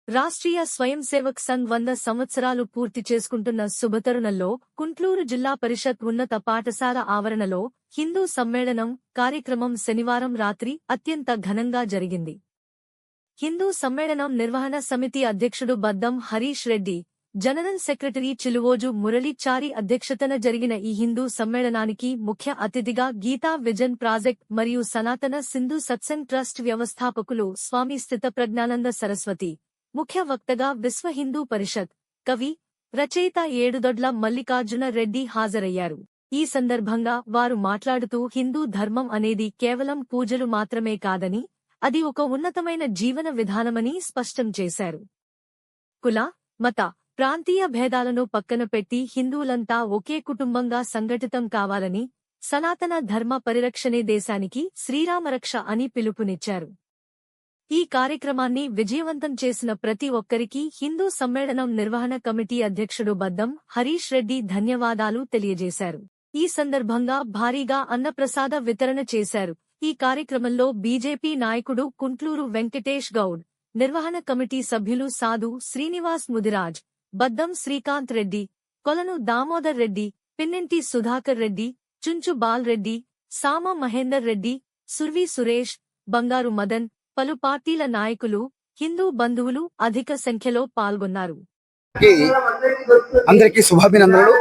రాష్ట్రీయ స్వయం సేవక్ సంఘ్ 100 సంవత్సరాలు పూర్తి చేసుకుంటున్న శుభతరుణంలో కుంట్లూరు జిల్లా పరిషత్ ఉన్నత పాఠశాల ఆవరణలో హిందూ సమ్మేళనం కార్యక్రమం శనివారం రాత్రి అత్యంత ఘనంగా జరిగింది. హిందూ సమ్మేళనం నిర్వహణ సమితి అధ్యక్షుడు బద్దం హరీష్ రెడ్డి, జనరల్ సెక్రటరీ చిలువోజు మురళీచారి అధ్యక్షతన జరిగిన ఈ హిందూ సమ్మేళనానికి ముఖ్య అతిథిగా గీతా విజన్ ప్రాజెక్ట్ మరియు సనాతన సింధు సత్సంగ్ ట్రస్ట్ వ్యవస్థాపకులు స్వామి స్థితప్రజ్ఞానంద సరస్వతి, ముఖ్య వక్తగా విశ్వ హిందూ పరిషత్, కవి, రచయిత ఏడుదొడ్ల మల్లికార్జున రెడ్డి హాజరయ్యారు. ఈ సందర్భంగా వారు మాట్లాడుతూ హిందూ ధర్మం అనేది కేవలం పూజలు మాత్రమే కాదని, అది ఒక ఉన్నతమైన జీవన విధానమని స్పష్టం చేశారు. కుల, మత, ప్రాంతీయ భేదాలను పక్కన పెట్టి హిందువులంతా ఒకే కుటుంబంగా సంఘటితం కావాలని, సనాతన ధర్మ పరిరక్షణే దేశానికి శ్రీరామరక్ష అని పిలుపునిచ్చారు. ఈ కార్యక్రమాన్ని విజయవంతం చేసిన ప్రతి ఒక్కరికీ హిందూ సమ్మేళనం నిర్వహణ కమిటీ అధ్యక్షుడు బద్దం హరీష్ రెడ్డి ధన్యవాదాలు తెలియజేశారు. ఈ సందర్భంగా భారీగా అన్నప్రసాద వితరణ చేశారు. ఈ కార్యక్రమంలో బీజేపీ నాయకుడు కుంట్లూరు వెంకటేష్ గౌడ్, నిర్వహణ కమిటీ సభ్యులు సాధు శ్రీనివాస్ ముదిరాజ్, బద్దం శ్రీకాంత్ రెడ్డి, కొలను దామోదర్ రెడ్డి, పిన్నెంటి సుధాకర్ రెడ్డి, చుంచు బాల్ రెడ్డి, సామ మహేందర్ రెడ్డి, సుర్వి సురేష్, బంగారు మదన్, పలు పార్టీల నాయకులు, హిందూ బంధువులు అధిక సంఖ్యలో పాల్గొన్నారు. అందరికీ శుభాభినందనలు.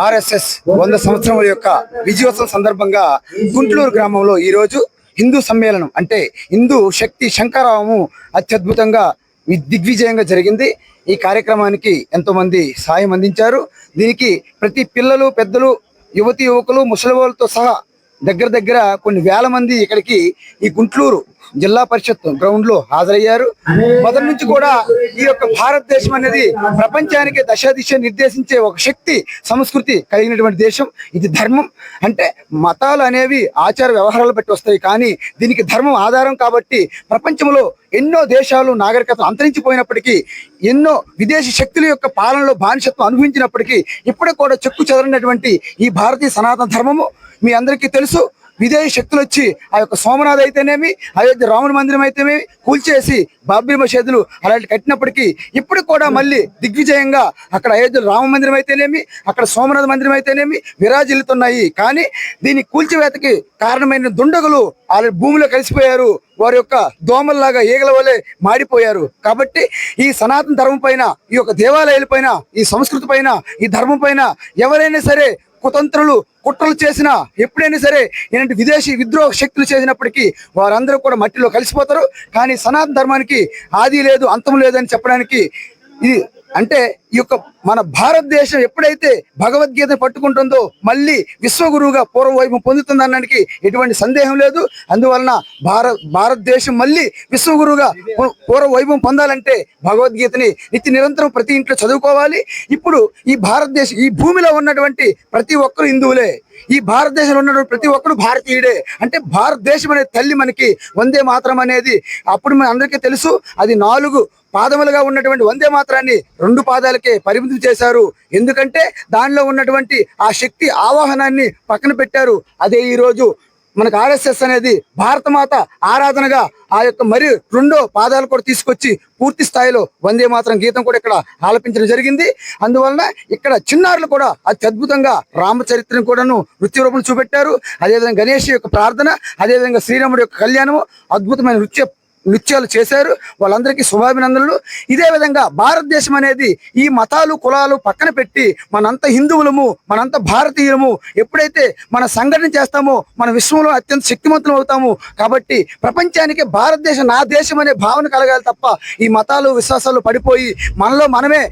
ఆర్ఎస్ఎస్ 100 సంవత్సరముల యొక్క విజయోత్సవం సందర్భంగా గుంట్లూరు గ్రామంలో ఈరోజు హిందూ సమ్మేళనం అంటే హిందూ శక్తి శంకరావము అత్యద్భుతంగా దిగ్విజయంగా జరిగింది. ఈ కార్యక్రమానికి ఎంతో మంది సాయం అందించారు. దీనికి ప్రతి పిల్లలు, పెద్దలు, యువతి యువకులు, ముసలి వాళ్ళతో సహా దగ్గర కొన్ని వేల మంది ఇక్కడికి ఈ గుంట్లూరు జిల్లా పరిషత్ గ్రౌండ్ లో హాజరయ్యారు. మొదటి నుంచి కూడా ఈ యొక్క భారతదేశం అనేది ప్రపంచానికి దశ నిర్దేశించే ఒక శక్తి సంస్కృతి కలిగినటువంటి దేశం. ఇది ధర్మం అంటే మతాలు అనేవి ఆచార వ్యవహారాలు బట్టి వస్తాయి, కానీ దీనికి ధర్మం ఆధారం. కాబట్టి ప్రపంచంలో ఎన్నో దేశాలు నాగరికతలు అంతరించిపోయినప్పటికీ, ఎన్నో విదేశీ శక్తుల యొక్క పాలనలో బానిసత్వం అనుభవించినప్పటికీ ఇప్పటికి కూడా చెక్కు చెదరినటువంటి ఈ భారతీయ సనాతన ధర్మము మీ అందరికీ తెలుసు. విదేశీ శక్తులు వచ్చి ఆ యొక్క సోమనాథ్ అయితేనేమి, అయోధ్య రాముని మందిరం అయితేనేమి కూల్చేసి బాబ్రీ మసీదులు అలాంటి కట్టినప్పటికీ ఇప్పుడు కూడా మళ్ళీ దిగ్విజయంగా అక్కడ అయోధ్య రామ మందిరం అయితేనేమి, అక్కడ సోమనాథ మందిరం అయితేనేమి విరాజిల్లుతున్నాయి. కానీ దీని కూల్చివేతకి కారణమైన దుండగులు ఆల్రెడీ భూమిలో కలిసిపోయారు. వారి యొక్క దోమల్లాగా ఈగల వలె మాడిపోయారు. కాబట్టి ఈ సనాతన ధర్మం పైన, ఈ యొక్క దేవాలయాల పైన, ఈ సంస్కృతి పైన, ఈ ధర్మం పైన ఎవరైనా సరే కుతంత్రులు, కుట్రలు చేసినా, ఎప్పుడైనా సరే ఇలాంటి విదేశీ విద్రోహ శక్తులు చేసినప్పటికీ వారందరూ కూడా మట్టిలో కలిసిపోతారు. కానీ సనాతన ధర్మానికి ఆది లేదు, అంతం లేదని చెప్పడానికి ఇది అంటే ఈ యొక్క మన భారతదేశం ఎప్పుడైతే భగవద్గీత పట్టుకుంటుందో మళ్ళీ విశ్వగురువుగా పూర్వవైభవం పొందుతుందనడానికి ఎటువంటి సందేహం లేదు. అందువలన భారతదేశం మళ్ళీ విశ్వగురువుగా పూర్వవైభవం పొందాలంటే భగవద్గీతని నిత్య నిరంతరం ప్రతి ఇంట్లో చదువుకోవాలి. ఇప్పుడు ఈ భారతదేశం, ఈ భూమిలో ఉన్నటువంటి ప్రతి ఒక్కరు హిందువులే. ఈ భారతదేశంలో ఉన్నటువంటి ప్రతి ఒక్కరు భారతీయుడే. అంటే భారతదేశం అనే తల్లి మనకి వందే మాతరం అనేది అప్పుడు మన అందరికీ తెలుసు. అది 4 పాదములుగా ఉన్నటువంటి వందే మాత్రాన్ని 2 పాదాలకే పరిమితం చేశారు. ఎందుకంటే దానిలో ఉన్నటువంటి ఆ శక్తి ఆవాహనాన్ని పక్కన పెట్టారు. అదే ఈరోజు మనకు ఆర్ఎస్ఎస్ అనేది భారతమాత ఆరాధనగా ఆ యొక్క మరి 2వ పాదాలు కూడా తీసుకొచ్చి పూర్తి స్థాయిలో వందే మాత్రం గీతం కూడా ఇక్కడ ఆలపించడం జరిగింది. అందువలన ఇక్కడ చిన్నారులు కూడా అత్యద్భుతంగా రామచరిత్రను కూడాను నృత్య రూపం చూపెట్టారు. అదేవిధంగా గణేష్ యొక్క ప్రార్థన, అదేవిధంగా శ్రీరాముడి యొక్క కళ్యాణము అద్భుతమైన నృత్యాలు చేశారు. వాళ్ళందరికీ శుభాభినందనలు. ఇదే విధంగా భారతదేశం అనేది ఈ మతాలు, కులాలు పక్కన పెట్టి మనంతా హిందువులము, మనంతా భారతీయులము ఎప్పుడైతే మన సంఘటన చేస్తామో మన విశ్వంలో అత్యంత శక్తివంతులు అవుతాము. కాబట్టి ప్రపంచానికి భారతదేశం నా దేశం అనే భావన కలగాలి తప్ప ఈ మతాలు, విశ్వాసాలు పడిపోయి మనలో మనమే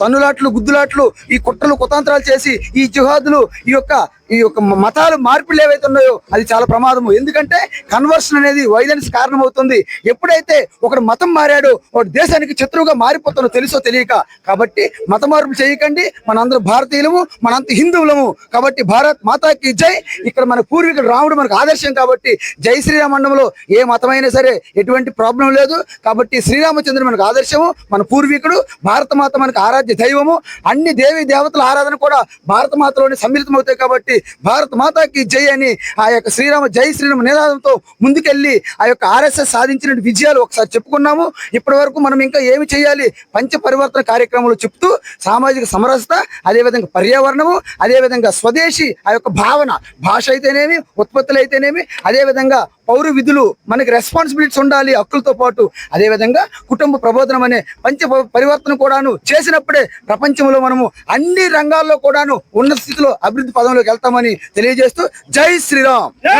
తన్నులాట్లు, గుద్దులాట్లు, ఈ కుట్రలు, కుతంత్రాలు చేసి ఈ జిహాదులు, ఈ యొక్క మతాలు మార్పులు ఏవైతే ఉన్నాయో అది చాలా ప్రమాదము. ఎందుకంటే కన్వర్షన్ అనేది వైలెన్స్ కారణం అవుతుంది. ఎప్పుడైతే ఒకడు మతం మారాడో వాడు దేశానికి శత్రువుగా మారిపోతానో తెలుసో తెలియక. కాబట్టి మత మార్పులు చేయకండి. మనందరం భారతీయులము, మనంత హిందువులము. కాబట్టి భారత్ మాతాకి జై. ఇక్కడ మన పూర్వీకుడు రాముడు మనకు ఆదర్శం. కాబట్టి జై శ్రీరామండంలో ఏ మతమైనా సరే ఎటువంటి ప్రాబ్లం లేదు. కాబట్టి శ్రీరామచంద్రుడు మనకు ఆదర్శము, మన పూర్వీకుడు. భారత మాత మనకు ఆరాధ్య దైవము. అన్ని దేవీ దేవతల ఆరాధన కూడా భారత మాతలోనే సమ్మిళితం అవుతాయి. కాబట్టి భారత మాతాకి జై అని ఆ యొక్క శ్రీరామ జై శ్రీరామ నినాదంతో ముందుకెళ్లి ఆ యొక్క ఆర్ఎస్ఎస్ సాధించిన అద్భుతమైన విజయాలు ఒకసారి చెప్పుకున్నాము. ఇప్పటి వరకు మనం ఇంకా ఏమి చేయాలి, పంచ పరివర్తన కార్యక్రమాలు చెప్తూ సామాజిక సమరసత, అదేవిధంగా పర్యావరణము, అదేవిధంగా స్వదేశీ ఆ యొక్క భావన, భాష అయితేనేమి, ఉత్పత్తులు అయితేనేమి, అదేవిధంగా పౌర విధులు, మనకి రెస్పాన్సిబిలిటీస్ ఉండాలి హక్కులతో పాటు, అదేవిధంగా కుటుంబ ప్రబోధనం అనే పంచ పరివర్తన కూడాను చేసినప్పుడే ప్రపంచంలో మనము అన్ని రంగాల్లో కూడాను ఉన్నత స్థితిలో అభివృద్ధి పదంలోకి వెళ్తామని తెలియజేస్తూ జై శ్రీరామ్.